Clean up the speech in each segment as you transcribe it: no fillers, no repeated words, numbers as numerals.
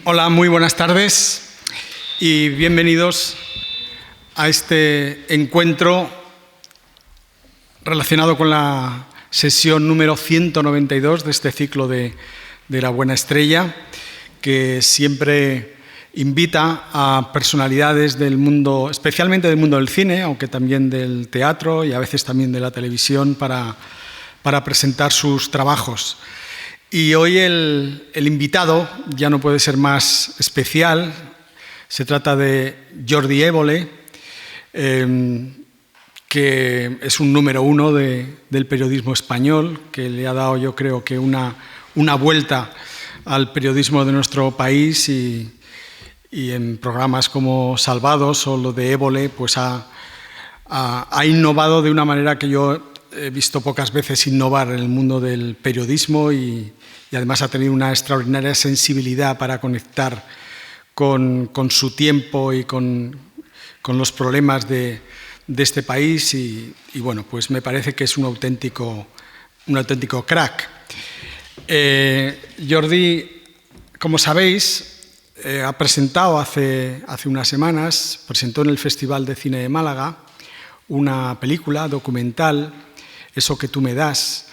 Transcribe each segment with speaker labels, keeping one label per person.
Speaker 1: Hola, muy buenas tardes y bienvenidos a este encuentro relacionado con la sesión número 192 de este ciclo de La Buena Estrella, que siempre invita a personalidades del mundo, especialmente del mundo del cine, aunque también del teatro y a veces también de la televisión, para presentar sus trabajos. Y hoy el invitado ya no puede ser más especial. Se trata de Jordi Évole, que es un número uno del periodismo español, que le ha dado, yo creo, que una vuelta al periodismo de nuestro país y en programas como Salvados o lo de Évole, pues ha innovado de una manera que yo he visto pocas veces innovar en el mundo del periodismo y además ha tenido una extraordinaria sensibilidad para conectar con su tiempo y con los problemas de este país y bueno, pues me parece que es un auténtico crack. Jordi, como sabéis, ha presentado hace unas semanas, presentó en el Festival de Cine de Málaga una película documental, Eso que tú me das,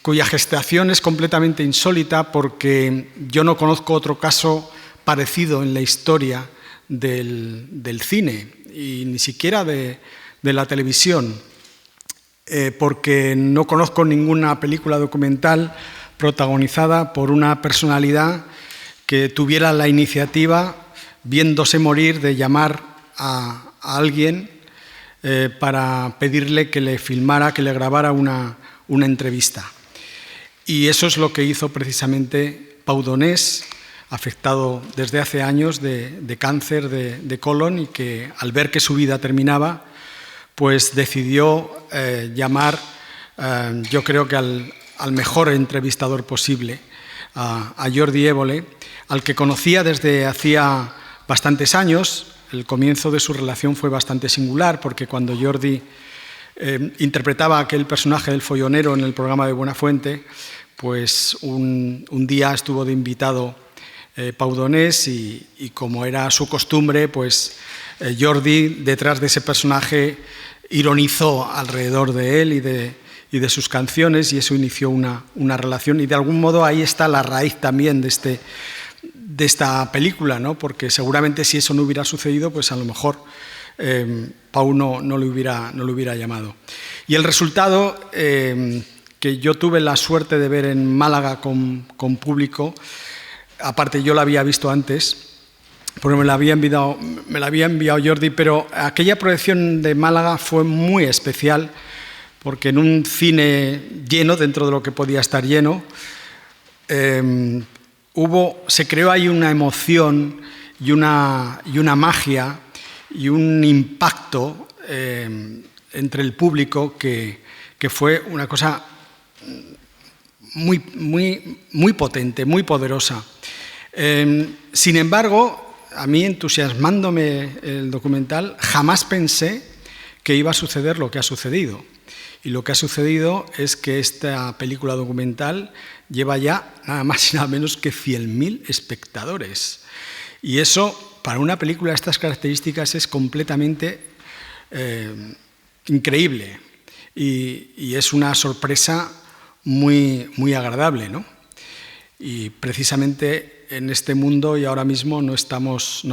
Speaker 1: cuya gestación es completamente insólita porque yo no conozco otro caso parecido en la historia del cine y ni siquiera de la televisión, porque no conozco ninguna película documental protagonizada por una personalidad que tuviera la iniciativa, viéndose morir, de llamar a alguien para pedirle que le filmara, que le grabara una entrevista. Y eso es lo que hizo precisamente Pau Donés, afectado desde hace años de cáncer de colon y que al ver que su vida terminaba, pues decidió llamar, yo creo que al mejor entrevistador posible, a Jordi Évole, al que conocía desde hacía bastantes años. El comienzo de su relación fue bastante singular porque cuando Jordi interpretaba aquel personaje del follonero en el programa de Buenafuente, pues un día estuvo de invitado Pau Donés y como era su costumbre, pues Jordi, detrás de ese personaje, ironizó alrededor de él y de sus canciones y eso inició una relación y de algún modo ahí está la raíz también de esta película, ¿no? Porque seguramente si eso no hubiera sucedido, pues a lo mejor Pau no le hubiera llamado. Y el resultado, que yo tuve la suerte de ver en Málaga con público, aparte yo la había visto antes, porque me la había enviado Jordi, pero aquella proyección de Málaga fue muy especial, porque en un cine lleno, dentro de lo que podía estar lleno, se creó ahí una emoción y una magia y un impacto entre el público que fue una cosa muy potente, muy poderosa. Sin embargo, a mí, entusiasmándome el documental, jamás pensé que iba a suceder lo que ha sucedido. Y lo que ha sucedido es que esta película documental lleva ya nada más y nada menos que 100.000 espectadores. Y eso, para una película de estas características, es completamente increíble. Y es una sorpresa muy agradable, ¿no? Y precisamente en este mundo y ahora mismo no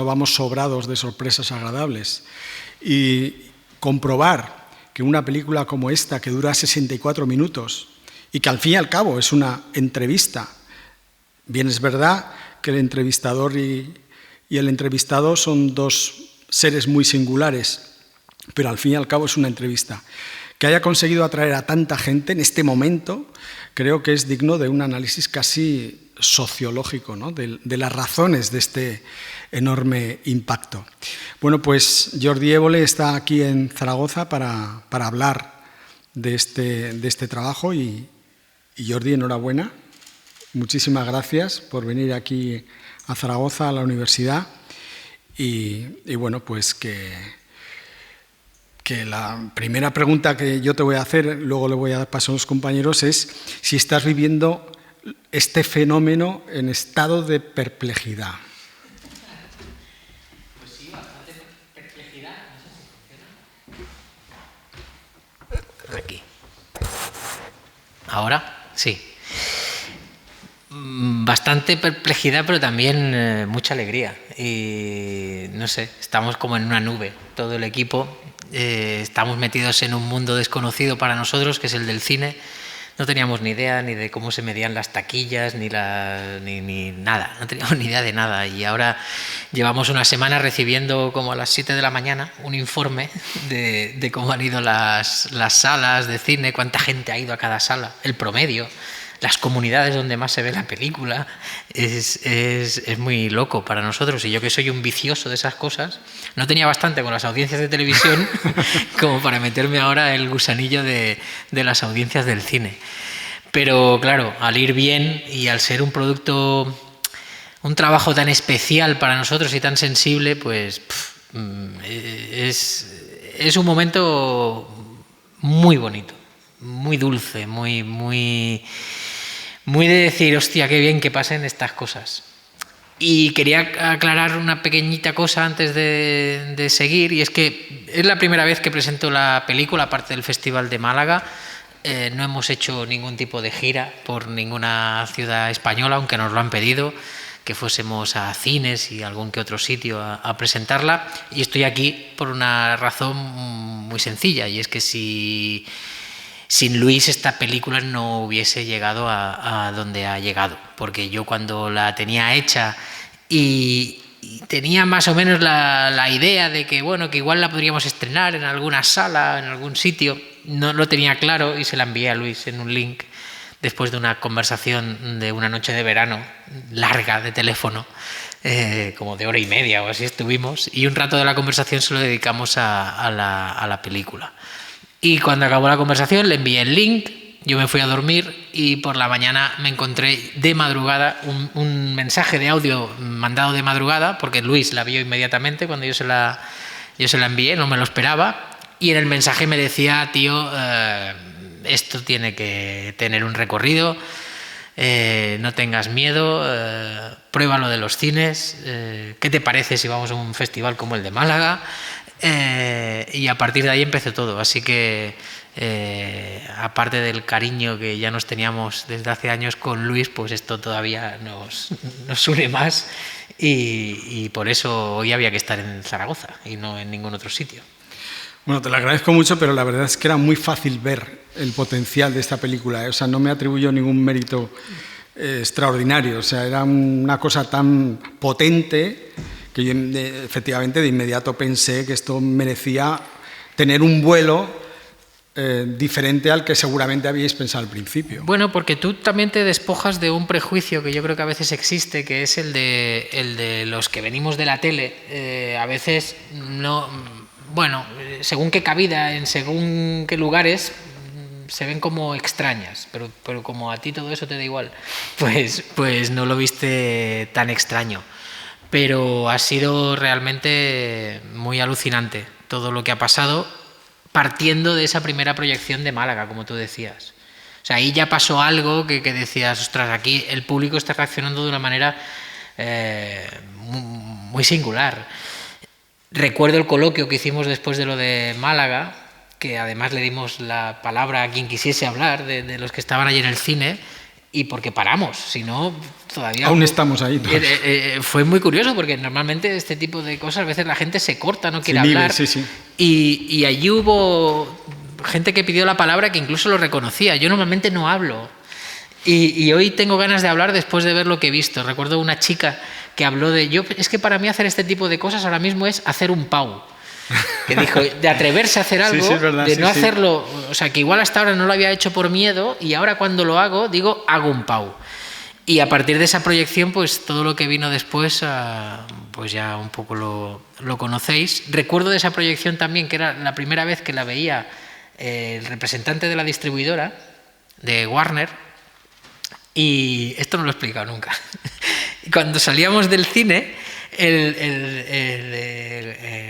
Speaker 1: vamos sobrados de sorpresas agradables. Y comprobar que una película como esta, que dura 64 minutos y que al fin y al cabo es una entrevista, bien es verdad que el entrevistador y el entrevistado son dos seres muy singulares, pero al fin y al cabo es una entrevista. Que haya conseguido atraer a tanta gente en este momento, creo que es digno de un análisis casi sociológico, ¿no? de las razones de este enorme impacto. Bueno, pues Jordi Évole está aquí en Zaragoza para hablar de este trabajo y Jordi, enhorabuena. Muchísimas gracias por venir aquí a Zaragoza, a la universidad y bueno, pues que la primera pregunta que yo te voy a hacer, luego le voy a dar paso a los compañeros, es si estás viviendo este fenómeno en estado de perplejidad.
Speaker 2: Pues sí, bastante perplejidad. No sé si funciona. Aquí. ¿Ahora? Sí. Bastante perplejidad, pero también mucha alegría. Y no sé, estamos como en una nube, todo el equipo. Estamos metidos en un mundo desconocido para nosotros, que es el del cine. No teníamos ni idea ni de cómo se medían las taquillas, ni nada. No teníamos ni idea de nada. Y ahora llevamos una semana recibiendo como a las 7 de la mañana un informe de cómo han ido las salas de cine, cuánta gente ha ido a cada sala, el promedio, las comunidades donde más se ve la película. Es muy loco para nosotros. Y yo, que soy un vicioso de esas cosas, no tenía bastante con las audiencias de televisión como para meterme ahora el gusanillo de las audiencias del cine. Pero claro, al ir bien y al ser un producto, un trabajo tan especial para nosotros y tan sensible, pues es un momento muy bonito, muy dulce, muy de decir, hostia, qué bien que pasen estas cosas. Y quería aclarar una pequeñita cosa antes de seguir, y es que es la primera vez que presento la película, aparte del Festival de Málaga. No hemos hecho ningún tipo de gira por ninguna ciudad española, aunque nos lo han pedido, que fuésemos a cines y algún que otro sitio a presentarla. Y estoy aquí por una razón muy sencilla, y es que sin Luis esta película no hubiese llegado a donde ha llegado, porque yo cuando la tenía hecha y tenía más o menos la idea de que, bueno, que igual la podríamos estrenar en alguna sala, en algún sitio, no lo tenía claro y se la envié a Luis en un link después de una conversación de una noche de verano larga de teléfono, como de hora y media o así estuvimos, y un rato de la conversación se lo dedicamos a la película. Y cuando acabó la conversación le envié el link, yo me fui a dormir y por la mañana me encontré de madrugada un mensaje de audio mandado de madrugada, porque Luis la vio inmediatamente cuando yo se la envié, no me lo esperaba, y en el mensaje me decía, tío, esto tiene que tener un recorrido, no tengas miedo, pruébalo de los cines, ¿qué te parece si vamos a un festival como el de Málaga? Y a partir de ahí empezó todo, así que aparte del cariño que ya nos teníamos desde hace años con Luis, pues esto todavía nos une más, y por eso hoy había que estar en Zaragoza y no en ningún otro sitio.
Speaker 1: Bueno, te lo agradezco mucho, pero la verdad es que era muy fácil ver el potencial de esta película, O sea, no me atribuyo ningún mérito extraordinario. O sea, era una cosa tan potente que yo efectivamente de inmediato pensé que esto merecía tener un vuelo diferente al que seguramente habíais pensado al principio.
Speaker 2: Bueno, porque tú también te despojas de un prejuicio que yo creo que a veces existe, que es el de los que venimos de la tele. A veces no, bueno, según qué cabida, en según qué lugares, se ven como extrañas, pero como a ti todo eso te da igual, pues no lo viste tan extraño. Pero ha sido realmente muy alucinante todo lo que ha pasado, partiendo de esa primera proyección de Málaga, como tú decías. O sea, ahí ya pasó algo que decías, ostras, aquí el público está reaccionando de una manera muy singular. Recuerdo el coloquio que hicimos después de lo de Málaga, que además le dimos la palabra a quien quisiese hablar de los que estaban allí en el cine, y porque paramos, si no, todavía...
Speaker 1: Aún estamos ahí.
Speaker 2: Fue muy curioso, porque normalmente este tipo de cosas, a veces la gente se corta, no quiere hablar.
Speaker 1: Sí, sí.
Speaker 2: Y allí hubo gente que pidió la palabra que incluso lo reconocía. Yo normalmente no hablo. Y hoy tengo ganas de hablar después de ver lo que he visto. Recuerdo una chica que habló es que para mí hacer este tipo de cosas ahora mismo es hacer un pau. Que dijo, de atreverse a hacer algo,
Speaker 1: sí, es verdad,
Speaker 2: de no hacerlo, o sea, que igual hasta ahora no lo había hecho por miedo, y ahora cuando lo hago, digo, hago un pau. Y a partir de esa proyección, pues todo lo que vino después, pues ya un poco lo conocéis. Recuerdo de esa proyección también, que era la primera vez que la veía el representante de la distribuidora, de Warner, y esto no lo he explicado nunca. Cuando salíamos del cine,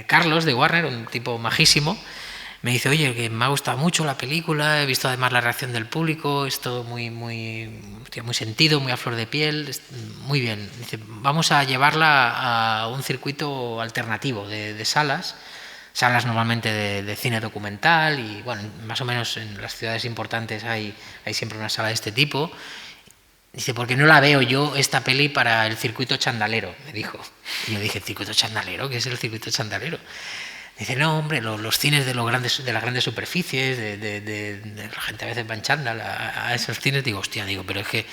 Speaker 2: Carlos de Warner, un tipo majísimo, me dice, oye, que me ha gustado mucho la película, he visto además la reacción del público, es todo muy sentido, muy a flor de piel, muy bien. Dice, vamos a llevarla a un circuito alternativo de salas normalmente de cine documental y, bueno, más o menos en las ciudades importantes hay siempre una sala de este tipo. Dice, porque no la veo yo esta peli para el circuito chandalero, me dijo. Y yo dije, ¿circuito chandalero? ¿Qué es el circuito chandalero? Dice, no, hombre, los cines de las grandes superficies, de la gente a veces va en chándal a esos cines. Digo, hostia, pero es que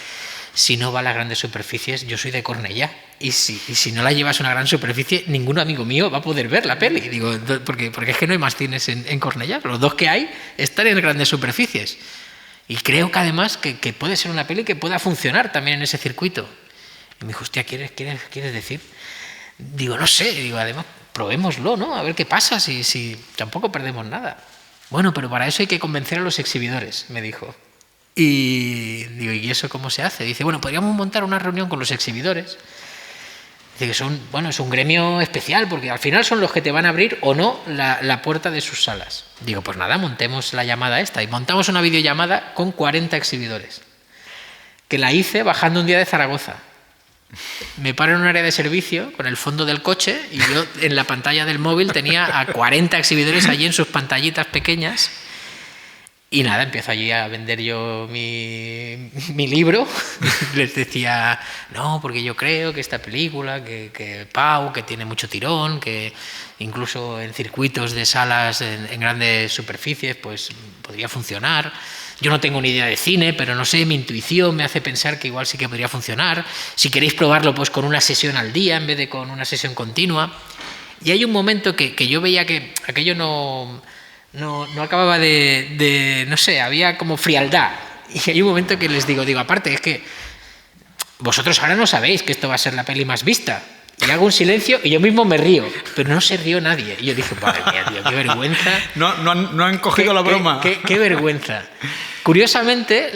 Speaker 2: si no va a las grandes superficies, yo soy de Cornellá, y si no la llevas a una gran superficie, ningún amigo mío va a poder ver la peli. Digo, porque es que no hay más cines en Cornellá, los dos que hay están en grandes superficies. Y creo que además que puede ser una peli que pueda funcionar también en ese circuito. Y me dijo, hostia, ¿quieres decir? Digo, no sé, digo, además, probémoslo, ¿no? A ver qué pasa, si tampoco perdemos nada. Bueno, pero para eso hay que convencer a los exhibidores, me dijo. Y digo, ¿y eso cómo se hace? Dice, bueno, podríamos montar una reunión con los exhibidores. Dice que es un gremio especial, porque al final son los que te van a abrir o no la puerta de sus salas. Digo, pues nada, montemos la llamada esta. Y montamos una videollamada con 40 exhibidores, que la hice bajando un día de Zaragoza. Me paro en un área de servicio con el fondo del coche y yo en la pantalla del móvil tenía a 40 exhibidores allí en sus pantallitas pequeñas. Y nada, empiezo allí a vender yo mi libro. Les decía, no, porque yo creo que esta película, que Pau, que tiene mucho tirón, que incluso en circuitos de salas en grandes superficies, pues podría funcionar. Yo no tengo ni idea de cine, pero no sé, mi intuición me hace pensar que igual sí que podría funcionar. Si queréis probarlo, pues con una sesión al día en vez de con una sesión continua. Y hay un momento que yo veía que aquello no acababa no sé, había como frialdad. Y hay un momento que les digo, aparte, es que vosotros ahora no sabéis que esto va a ser la peli más vista. Y hago un silencio y yo mismo me río, pero no se rió nadie. Y yo dije, madre mía, tío, qué vergüenza.
Speaker 1: No han cogido la broma.
Speaker 2: Qué vergüenza. Curiosamente,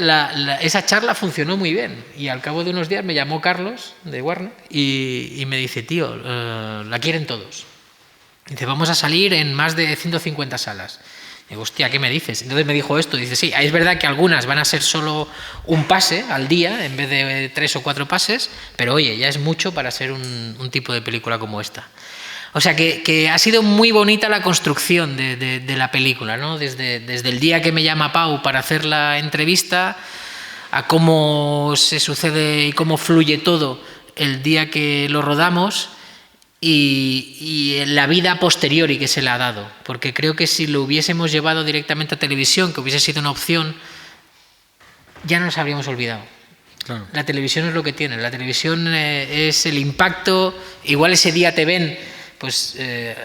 Speaker 2: esa charla funcionó muy bien. Y al cabo de unos días me llamó Carlos, de Warner, y me dice, tío, la quieren todos. Dice, vamos a salir en más de 150 salas. Digo, hostia, ¿qué me dices? Entonces me dijo esto. Dice, sí, es verdad que algunas van a ser solo un pase al día en vez de 3 o 4 pases, pero oye, ya es mucho para ser un tipo de película como esta. O sea que ha sido muy bonita la construcción de la película, ¿no? Desde el día que me llama Pau para hacer la entrevista a cómo se sucede y cómo fluye todo el día que lo rodamos. Y la vida a posteriori que se le ha dado, porque creo que si lo hubiésemos llevado directamente a televisión, que hubiese sido una opción, ya nos habríamos olvidado. Claro. La televisión es lo que tiene, la televisión es el impacto, igual ese día te ven, pues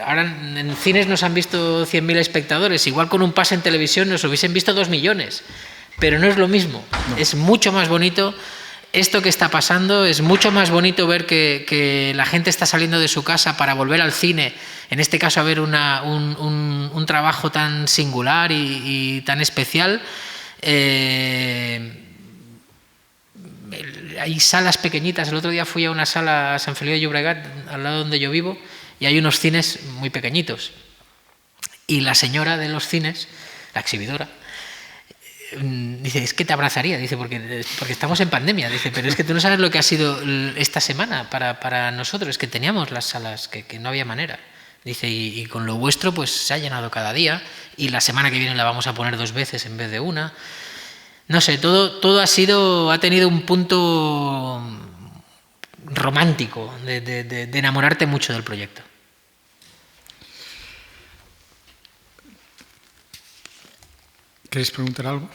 Speaker 2: ahora en cines nos han visto 100.000 espectadores, igual con un pase en televisión nos hubiesen visto 2 millones, pero no es lo mismo, no. Es mucho más bonito. Esto que está pasando, es mucho más bonito ver que la gente está saliendo de su casa para volver al cine, en este caso a ver un trabajo tan singular y tan especial. Hay salas pequeñitas, el otro día fui a una sala a Sant Feliu de Llobregat, al lado donde yo vivo, y hay unos cines muy pequeñitos. Y la señora de los cines, la exhibidora, dice, es que te abrazaría, dice, porque estamos en pandemia, dice, pero es que tú no sabes lo que ha sido esta semana para nosotros, que teníamos las salas, que no había manera. Dice, y con lo vuestro pues se ha llenado cada día, y la semana que viene la vamos a poner 2 veces en vez de una. No sé, todo ha tenido un punto romántico de enamorarte mucho del proyecto.
Speaker 1: ¿Queréis preguntar algo?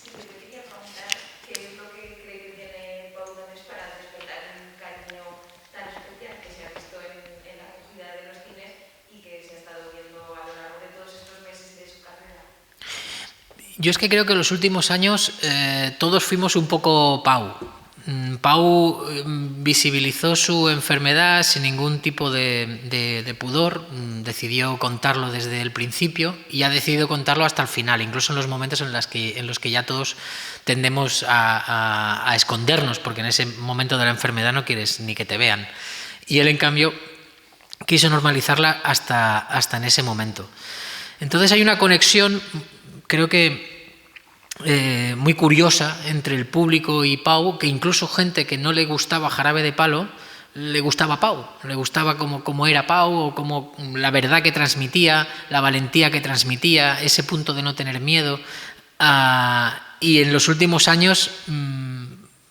Speaker 3: Sí, yo te quería preguntar qué es lo que cree que tiene Pau Donés para despertar un cariño tan especial que se ha visto en la acogida de los cines y que se ha estado viendo a lo largo de todos estos meses de su carrera.
Speaker 2: Yo es que creo que en los últimos años todos fuimos un poco Pau. Pau visibilizó su enfermedad sin ningún tipo de pudor, decidió contarlo desde el principio y ha decidido contarlo hasta el final, incluso en los momentos en los que ya todos tendemos a escondernos, porque en ese momento de la enfermedad no quieres ni que te vean. Y él, en cambio, quiso normalizarla hasta en ese momento. Entonces hay una conexión, creo que muy curiosa entre el público y Pau, que incluso gente que no le gustaba Jarabe de Palo, le gustaba Pau, le gustaba como era Pau, o como la verdad que transmitía, la valentía que transmitía, ese punto de no tener miedo. Y en los últimos años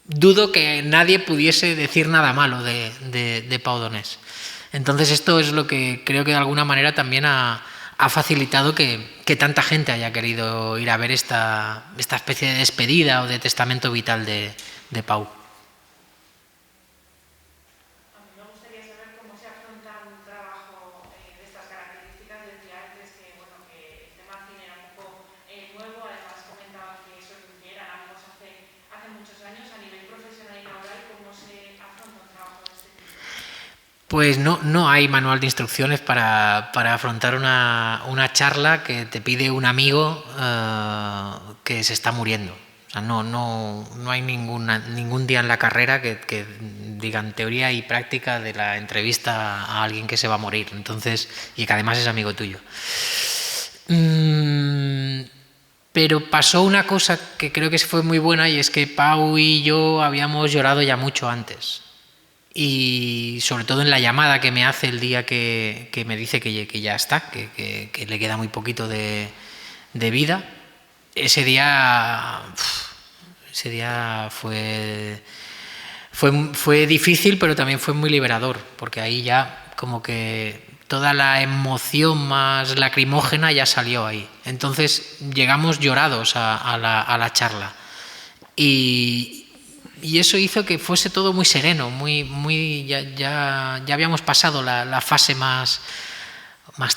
Speaker 2: dudo que nadie pudiese decir nada malo de Pau Donés. Entonces esto es lo que creo que de alguna manera también ha facilitado que tanta gente haya querido ir a ver esta especie de despedida o de testamento vital de Pau.
Speaker 3: A mí me gustaría saber cómo se afronta un trabajo de estas características. Decía antes que, bueno, que el tema cine era un poco nuevo, además comentaba que eso eran amigos hace muchos años. A nivel profesional y laboral, ¿cómo se afronta un trabajo de este tipo?
Speaker 2: Pues no hay manual de instrucciones para afrontar una charla que te pide un amigo que se está muriendo. O sea, no hay ningún día en la carrera que digan teoría y práctica de la entrevista a alguien que se va a morir. Entonces, y que además es amigo tuyo. Pero pasó una cosa que creo que fue muy buena, y es que Pau y yo habíamos llorado ya mucho antes. Y sobre todo en la llamada que me hace el día que me dice que ya está, que le queda muy poquito de vida. Ese día fue difícil, pero también fue muy liberador, porque ahí ya como que toda la emoción más lacrimógena ya salió ahí. Entonces llegamos llorados a la charla. Y eso hizo que fuese todo muy sereno, ya habíamos pasado la fase más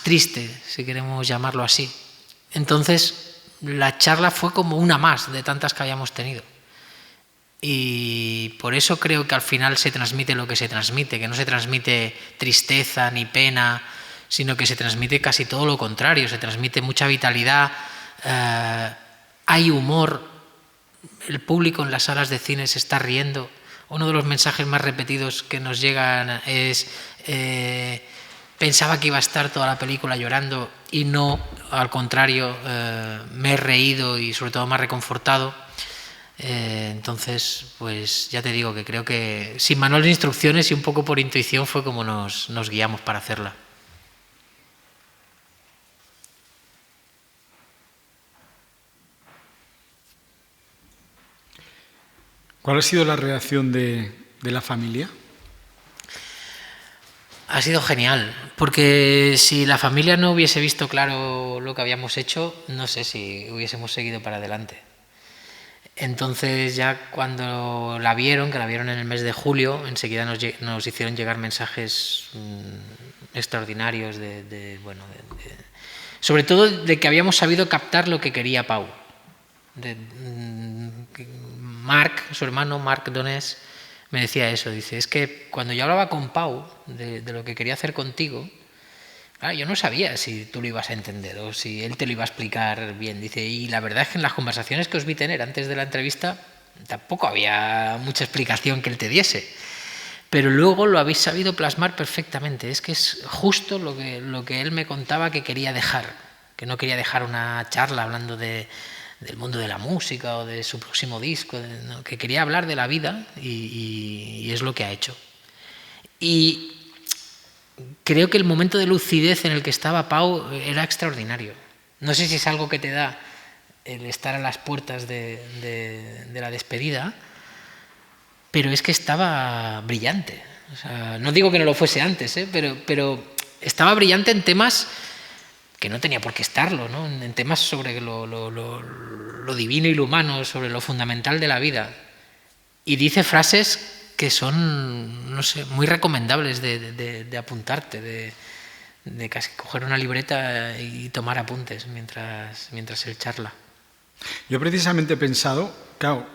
Speaker 2: triste, si queremos llamarlo así. Entonces, la charla fue como una más de tantas que habíamos tenido. Y por eso creo que al final se transmite lo que se transmite, que no se transmite tristeza ni pena, sino que se transmite casi todo lo contrario, se transmite mucha vitalidad, hay humor. El público en las salas de cine se está riendo. Uno de los mensajes más repetidos que nos llegan es pensaba que iba a estar toda la película llorando y no, al contrario, me he reído y sobre todo me ha reconfortado. Entonces, pues ya te digo que creo que sin manual de instrucciones y un poco por intuición fue como nos guiamos para hacerla.
Speaker 1: ¿Cuál ha sido la reacción de la familia?
Speaker 2: Ha sido genial, porque si la familia no hubiese visto claro lo que habíamos hecho, no sé si hubiésemos seguido para adelante. Entonces ya cuando la vieron, que la vieron en el mes de julio, enseguida nos hicieron llegar mensajes extraordinarios sobre todo de que habíamos sabido captar lo que quería Pau. Marc, su hermano, Marc Donés, me decía eso, dice, es que cuando yo hablaba con Pau de lo que quería hacer contigo, claro, yo no sabía si tú lo ibas a entender o si él te lo iba a explicar bien, dice, y la verdad es que en las conversaciones que os vi tener antes de la entrevista tampoco había mucha explicación que él te diese, pero luego lo habéis sabido plasmar perfectamente, es que es justo lo que él me contaba que quería dejar, que no quería dejar una charla hablando del mundo de la música o de su próximo disco, que quería hablar de la vida y es lo que ha hecho. Y creo que el momento de lucidez en el que estaba Pau era extraordinario. No sé si es algo que te da el estar a las puertas de la despedida, pero es que estaba brillante. O sea, no digo que no lo fuese antes, pero estaba brillante en temas que no tenía por qué estarlo, ¿no? En temas sobre lo divino y lo humano, sobre lo fundamental de la vida. Y dice frases que son, no sé, muy recomendables de apuntarte, de casi coger una libreta y tomar apuntes mientras él charla.
Speaker 1: Yo precisamente he pensado, claro,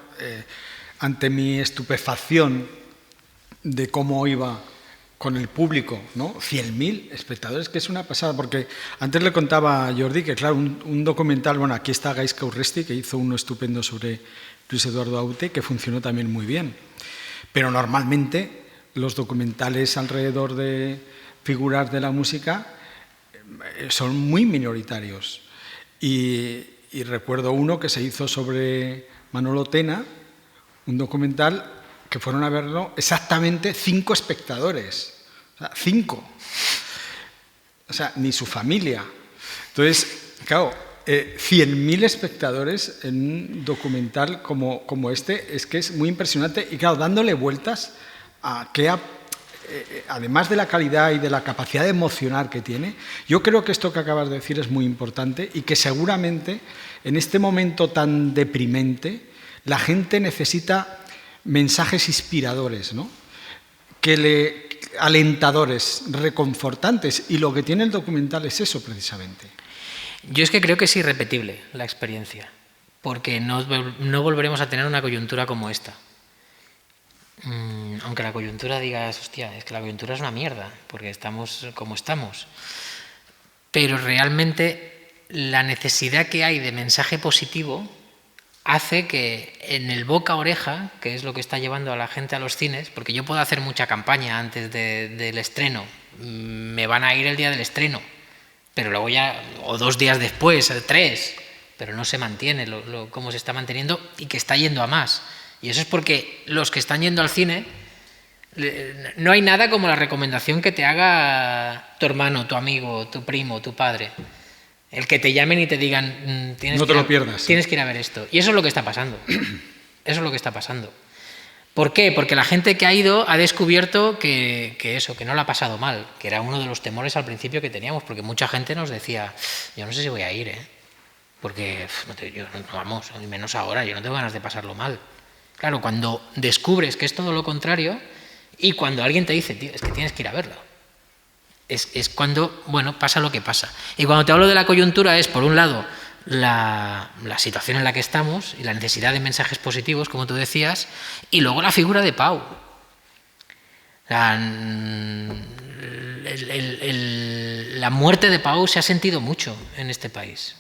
Speaker 1: ante mi estupefacción de cómo iba con el público, ¿no? 100.000 espectadores, que es una pasada, porque antes le contaba a Jordi que, claro, un documental, bueno, aquí está Gaizka Urresti, que hizo uno estupendo sobre Luis Eduardo Aute, que funcionó también muy bien. Pero normalmente los documentales alrededor de figuras de la música son muy minoritarios. Y recuerdo uno que se hizo sobre Manolo Tena, un documental que fueron a verlo exactamente 5 espectadores. O sea, 5. O sea, ni su familia. Entonces, claro, 100.000 espectadores en un documental como este, es que es muy impresionante. Y claro, dándole vueltas a que además de la calidad y de la capacidad de emocionar que tiene, yo creo que esto que acabas de decir es muy importante y que seguramente en este momento tan deprimente la gente necesita mensajes inspiradores, ¿no? Alentadores, reconfortantes, y lo que tiene el documental es eso precisamente.
Speaker 2: Yo es que creo que es irrepetible la experiencia, porque no volveremos a tener una coyuntura como esta. Aunque la coyuntura digas, hostia, es que la coyuntura es una mierda, porque estamos como estamos. Pero realmente la necesidad que hay de mensaje positivo hace que en el boca a oreja, que es lo que está llevando a la gente a los cines, porque yo puedo hacer mucha campaña antes del estreno, me van a ir el día del estreno, pero luego ya, o 2 días después, 3, pero no se mantiene como se está manteniendo y que está yendo a más. Y eso es porque los que están yendo al cine, no hay nada como la recomendación que te haga tu hermano, tu amigo, tu primo, tu padre. El que te llamen y te digan,
Speaker 1: no te lo pierdas.
Speaker 2: Tienes que ir a ver esto. Y eso es lo que está pasando. Eso es lo que está pasando. ¿Por qué? Porque la gente que ha ido ha descubierto que no la ha pasado mal, que era uno de los temores al principio que teníamos, porque mucha gente nos decía, yo no sé si voy a ir, porque vamos, ni menos ahora, yo no tengo ganas de pasarlo mal. Claro, cuando descubres que es todo lo contrario y cuando alguien te dice, tío, es que tienes que ir a verlo, es cuando, bueno, pasa lo que pasa. Y cuando te hablo de la coyuntura es, por un lado, la situación en la que estamos y la necesidad de mensajes positivos, como tú decías, y luego la figura de Pau. La muerte de Pau se ha sentido mucho en este país.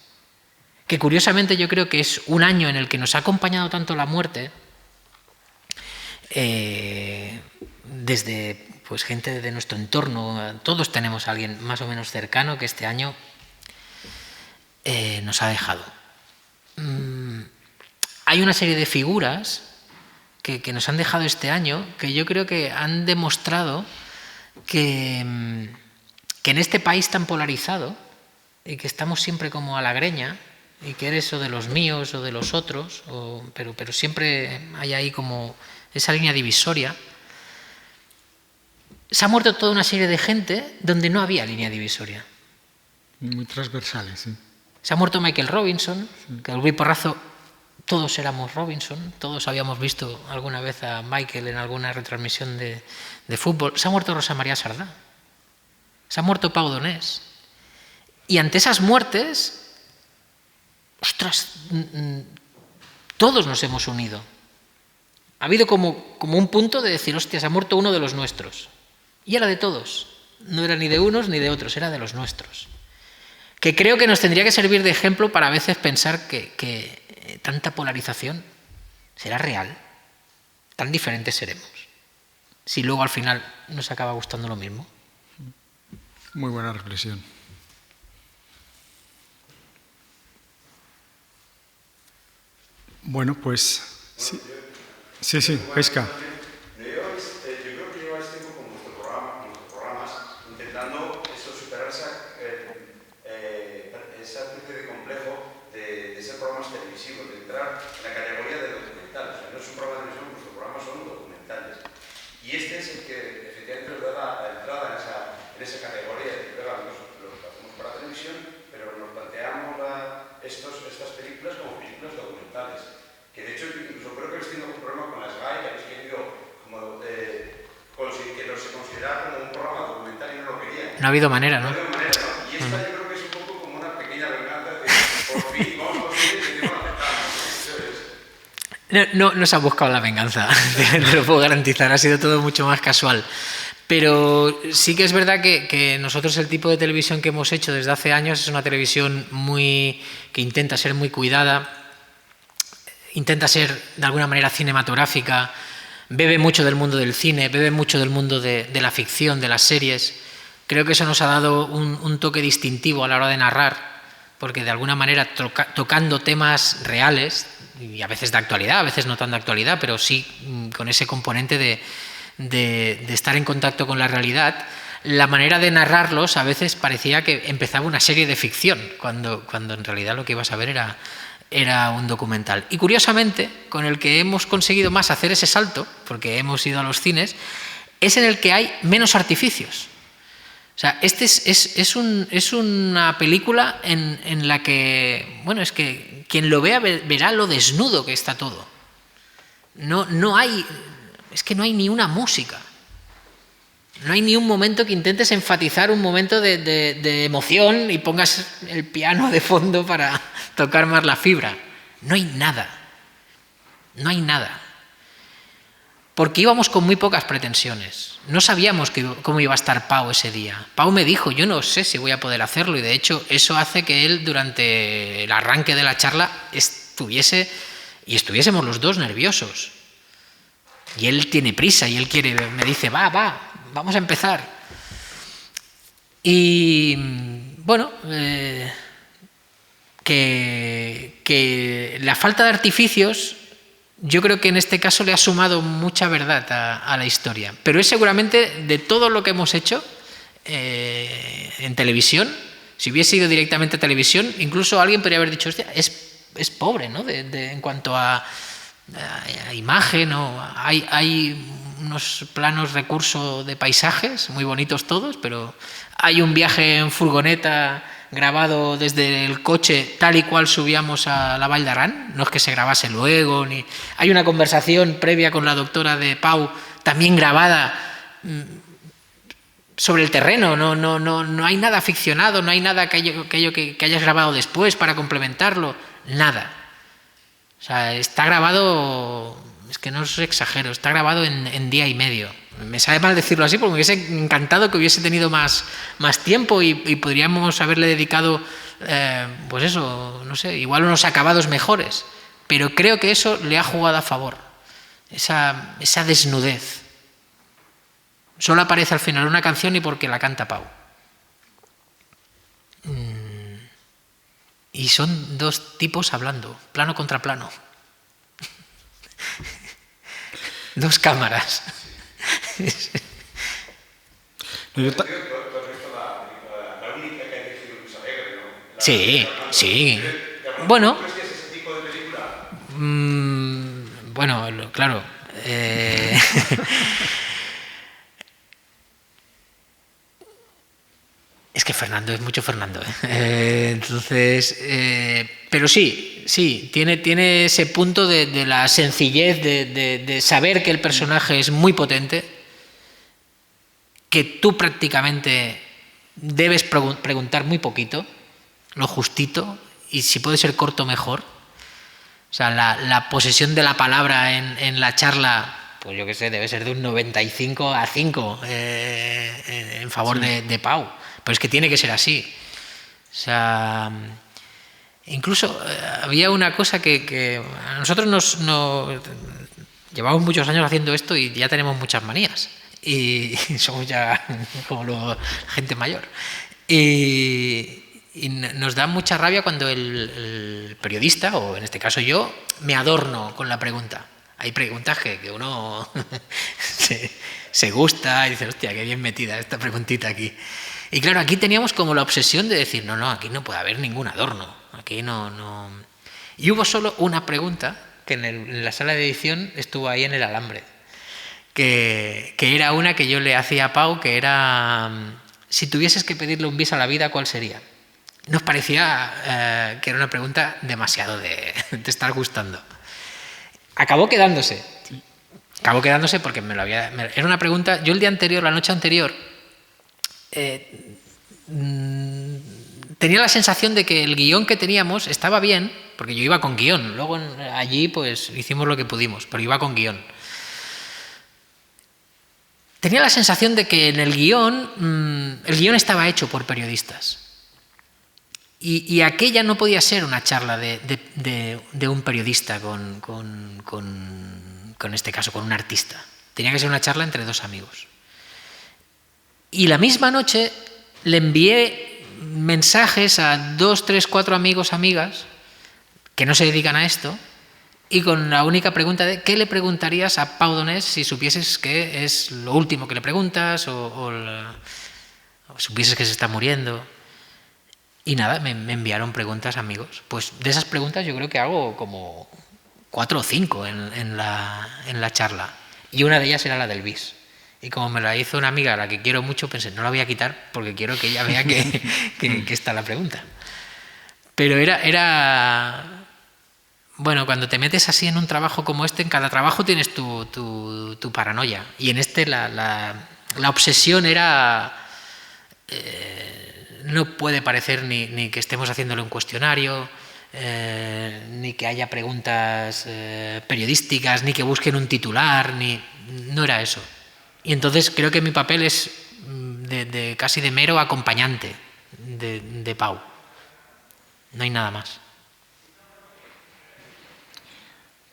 Speaker 2: Que curiosamente yo creo que es un año en el que nos ha acompañado tanto la muerte, desde pues gente de nuestro entorno, todos tenemos a alguien más o menos cercano que este año nos ha dejado. Hay una serie de figuras que nos han dejado este año que yo creo que han demostrado que en este país tan polarizado y que estamos siempre como a la greña y que eres o de los míos o de los otros, pero siempre hay ahí como esa línea divisoria. Se ha muerto toda una serie de gente donde no había línea divisoria.
Speaker 1: Muy transversales, sí.
Speaker 2: Se ha muerto Michael Robinson, que al porrazo todos éramos Robinson, todos habíamos visto alguna vez a Michael en alguna retransmisión de fútbol. Se ha muerto Rosa María Sardá, se ha muerto Pau Donés. Y ante esas muertes, ostras, todos nos hemos unido. Ha habido como un punto de decir, hostia, se ha muerto uno de los nuestros. Y era de todos, no era ni de unos ni de otros, era de los nuestros. Que creo que nos tendría que servir de ejemplo para a veces pensar que tanta polarización será real, tan diferentes seremos, si luego al final nos acaba gustando lo mismo.
Speaker 1: Muy buena reflexión. Bueno, pues sí, Pesca.
Speaker 4: Estas películas como películas documentales, que de hecho incluso creo que les tengo un problema con las GAE, que habéis querido como, que no se considerara como un programa documental y no lo querían.
Speaker 2: No ha habido manera, ¿no?
Speaker 4: No ha habido manera, ¿no? Y esta yo creo que es un poco como una pequeña venganza de por fin vamos a conseguir que tengo la aceptamos.
Speaker 2: No se ha buscado la venganza, te lo puedo garantizar, ha sido todo mucho más casual. Pero sí que es verdad que nosotros el tipo de televisión que hemos hecho desde hace años es una televisión que intenta ser muy cuidada, intenta ser de alguna manera cinematográfica, bebe mucho del mundo del cine, bebe mucho del mundo de la ficción, de las series, Creo que eso nos ha dado un toque distintivo a la hora de narrar, porque de alguna manera tocando temas reales, y a veces de actualidad, a veces no tan de actualidad, pero sí con ese componente de estar en contacto con la realidad, la manera de narrarlos a veces parecía que empezaba una serie de ficción, cuando en realidad lo que ibas a ver era un documental. Y curiosamente, con el que hemos conseguido más hacer ese salto, porque hemos ido a los cines, es en el que hay menos artificios. O sea, es una película en la que, bueno, es que quien lo vea verá lo desnudo que está todo. Es que no hay ni una música. No hay ni un momento que intentes enfatizar un momento de emoción y pongas el piano de fondo para tocar más la fibra. No hay nada. No hay nada. Porque íbamos con muy pocas pretensiones. No sabíamos cómo iba a estar Pau ese día. Pau me dijo, yo no sé si voy a poder hacerlo, y de hecho eso hace que él durante el arranque de la charla estuviésemos los dos nerviosos. Y él tiene prisa y él me dice, vamos a empezar. Y bueno, que la falta de artificios, yo creo que en este caso le ha sumado mucha verdad a la historia. Pero es seguramente de todo lo que hemos hecho en televisión, si hubiese ido directamente a televisión, incluso alguien podría haber dicho, hostia, es pobre, ¿no? En cuanto a imagen, hay unos planos recurso de paisajes, muy bonitos todos, pero hay un viaje en furgoneta grabado desde el coche tal y cual subíamos a la Vall d'Aran, no es que se grabase luego, ni hay una conversación previa con la doctora de Pau, también grabada sobre el terreno, no hay nada ficcionado, no hay nada que hayas grabado después para complementarlo, nada. O sea, está grabado, es que no os exagero, está grabado en día y medio. Me sabe mal decirlo así, porque me hubiese encantado que hubiese tenido más tiempo y podríamos haberle dedicado, pues eso, no sé, igual unos acabados mejores. Pero creo que eso le ha jugado a favor, esa desnudez. Solo aparece al final una canción y porque la canta Pau. Y son dos tipos hablando, plano contra plano. Dos cámaras.
Speaker 4: ¿Tú has visto la única que ha dirigido Luis Alegre, no?
Speaker 2: Sí. Bueno.
Speaker 4: ¿Crees que es ese tipo de película?
Speaker 2: Bueno, claro. Es que Fernando es mucho Fernando. Entonces, pero sí, tiene ese punto de la sencillez, de saber que el personaje es muy potente, que tú prácticamente debes preguntar muy poquito, lo justito, y si puede ser corto, mejor. O sea, la posesión de la palabra en la charla, pues yo qué sé, debe ser de un 95-5 en favor de Pau. Pero es que tiene que ser así. O sea, incluso había una cosa que a nosotros llevamos muchos años haciendo esto y ya tenemos muchas manías. Y somos ya como gente mayor. Y nos da mucha rabia cuando el periodista, o en este caso yo, me adorno con la pregunta. Hay preguntas que uno se gusta y dice, hostia, qué bien metida esta preguntita aquí. Y claro, aquí teníamos como la obsesión de decir, no, aquí no puede haber ningún adorno. Aquí no. Y hubo solo una pregunta que en la sala de edición estuvo ahí en el alambre, que era una que yo le hacía a Pau, que era, si tuvieses que pedirle un bis a la vida, ¿cuál sería? Nos parecía que era una pregunta demasiado de estar gustando. Acabó quedándose porque era una pregunta, yo el día anterior, la noche anterior, tenía la sensación de que el guión que teníamos estaba bien, porque yo iba con guión, luego allí pues hicimos lo que pudimos, pero iba con guión. Tenía la sensación de que en el guión estaba hecho por periodistas. Y aquella no podía ser una charla de un periodista con este caso, con un artista. Tenía que ser una charla entre dos amigos. Y la misma noche le envié mensajes a 2, 3, 4 amigos, amigas, que no se dedican a esto, y con la única pregunta de ¿qué le preguntarías a Pau Donés si supieses que es lo último que le preguntas o supieses que se está muriendo? Y nada, me enviaron preguntas amigos. Pues de esas preguntas yo creo que hago como 4 o 5 en la charla. Y una de ellas era la del bis. Y como me la hizo una amiga a la que quiero mucho, pensé, no la voy a quitar porque quiero que ella vea que está la pregunta. Pero era... Bueno, cuando te metes así en un trabajo como este, en cada trabajo tienes tu paranoia. Y en este la obsesión era... no puede parecer ni que estemos haciéndole un cuestionario, ni que haya preguntas periodísticas, ni que busquen un titular, no era eso. Y entonces creo que mi papel es casi de mero acompañante de Pau. No hay nada más.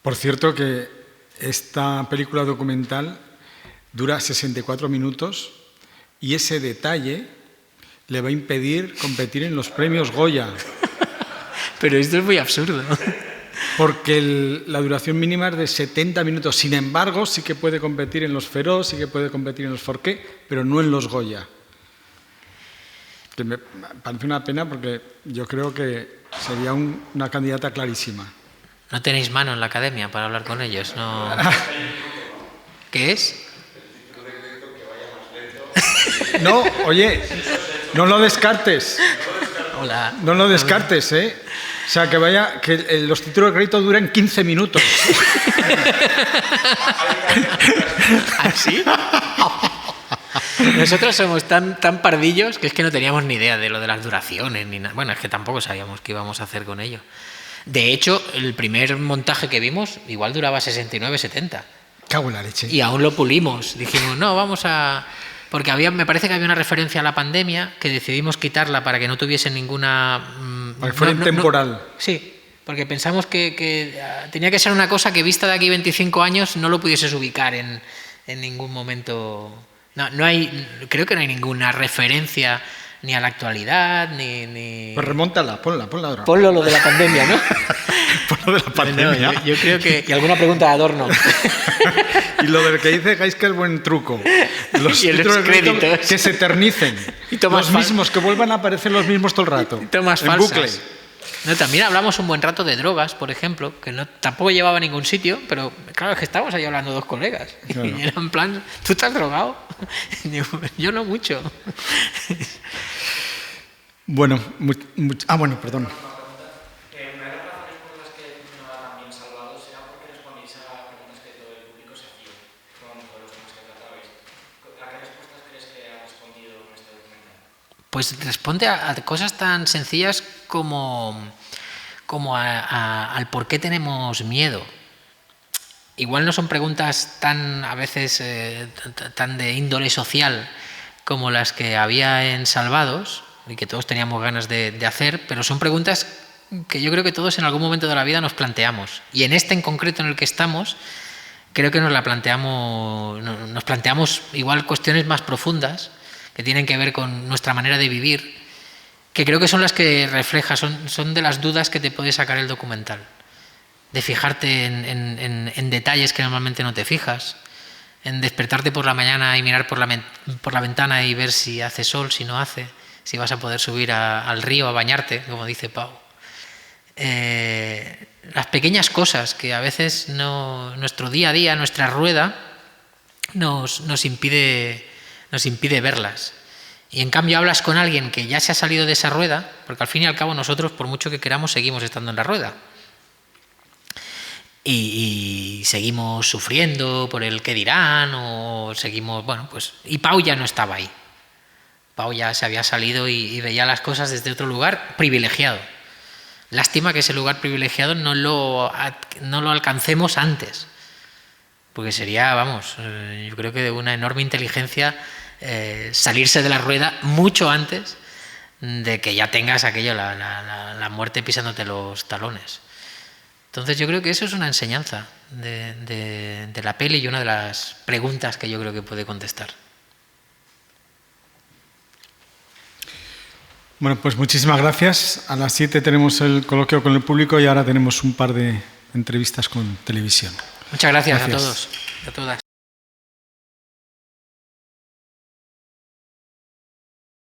Speaker 1: Por cierto que esta película documental dura 64 minutos y ese detalle le va a impedir competir en los premios Goya.
Speaker 2: Pero esto es muy absurdo.
Speaker 1: Porque la duración mínima es de 70 minutos. Sin embargo, sí que puede competir en los Feroz, sí que puede competir en los Forqué, pero no en los Goya. Que me parece una pena porque yo creo que sería una candidata clarísima.
Speaker 2: ¿No tenéis mano en la academia para hablar con ellos? No. ¿Qué es?
Speaker 1: No, oye, no lo descartes.
Speaker 2: Hola.
Speaker 1: No lo descartes, ¿eh? O sea, que los títulos de crédito duren 15 minutos.
Speaker 2: ¿Así? Nosotros somos tan pardillos que es que no teníamos ni idea de lo de las duraciones ni nada. Bueno, es que tampoco sabíamos qué íbamos a hacer con ello. De hecho, el primer montaje que vimos igual duraba 69, 70.
Speaker 1: Cago en la leche.
Speaker 2: Y aún lo pulimos. Dijimos, no, vamos a... Porque me parece que había una referencia a la pandemia que decidimos quitarla para que no tuviese ninguna...
Speaker 1: Para que fuera intemporal.
Speaker 2: Sí, porque pensamos que tenía que ser una cosa que vista de aquí 25 años no lo pudieses ubicar en ningún momento. No hay, creo que no hay ninguna referencia ni a la actualidad, ni...
Speaker 1: Pues remóntala, ponla ahora.
Speaker 2: Ponlo lo de la pandemia, ¿no?
Speaker 1: Ponlo de la pandemia.
Speaker 2: No, yo creo que... Y alguna pregunta de adorno.
Speaker 1: Y lo del que dice Gaiska es buen truco. Los
Speaker 2: y
Speaker 1: títulos de crédito
Speaker 2: créditos.
Speaker 1: que se eternicen.
Speaker 2: Y tomas
Speaker 1: los mismos, que vuelvan a aparecer los mismos todo el rato.
Speaker 2: Y tomas
Speaker 1: en
Speaker 2: falsas.
Speaker 1: bucle.
Speaker 2: No, también hablamos un buen rato de drogas, por ejemplo, que tampoco llevaba a ningún sitio, pero claro, es que estábamos ahí hablando 2 colegas. Claro. Y era en plan, ¿tú estás drogado? Yo no mucho.
Speaker 1: Bueno, bueno, perdón.
Speaker 2: Pues responde a cosas tan sencillas como al por qué tenemos miedo. Igual no son preguntas tan a veces tan de índole social como las que había en Salvados y que todos teníamos ganas de hacer, pero son preguntas que yo creo que todos en algún momento de la vida nos planteamos. Y en este en concreto en el que estamos, creo que nos planteamos igual cuestiones más profundas que tienen que ver con nuestra manera de vivir, que creo que son las que refleja, son de las dudas que te puede sacar el documental. De fijarte en detalles que normalmente no te fijas, en despertarte por la mañana y mirar por la ventana y ver si hace sol, si no hace, si vas a poder subir al río a bañarte, como dice Pau. Las pequeñas cosas que a veces nuestro día a día, nuestra rueda, nos impide verlas. Y en cambio hablas con alguien que ya se ha salido de esa rueda, porque al fin y al cabo nosotros, por mucho que queramos, seguimos estando en la rueda. Y seguimos sufriendo por el qué dirán, o seguimos, bueno, pues... Y Pau ya no estaba ahí. Pau ya se había salido y veía las cosas desde otro lugar privilegiado. Lástima que ese lugar privilegiado no lo alcancemos antes. Porque sería, vamos, yo creo que de una enorme inteligencia salirse de la rueda mucho antes de que ya tengas aquello, la muerte pisándote los talones. Entonces yo creo que eso es una enseñanza de la peli y una de las preguntas que yo creo que puede contestar.
Speaker 1: Bueno, pues muchísimas gracias. A las 7 tenemos el coloquio con el público y ahora tenemos un par de entrevistas con televisión.
Speaker 2: Muchas gracias.
Speaker 1: Gracias.
Speaker 2: A todos, a todas.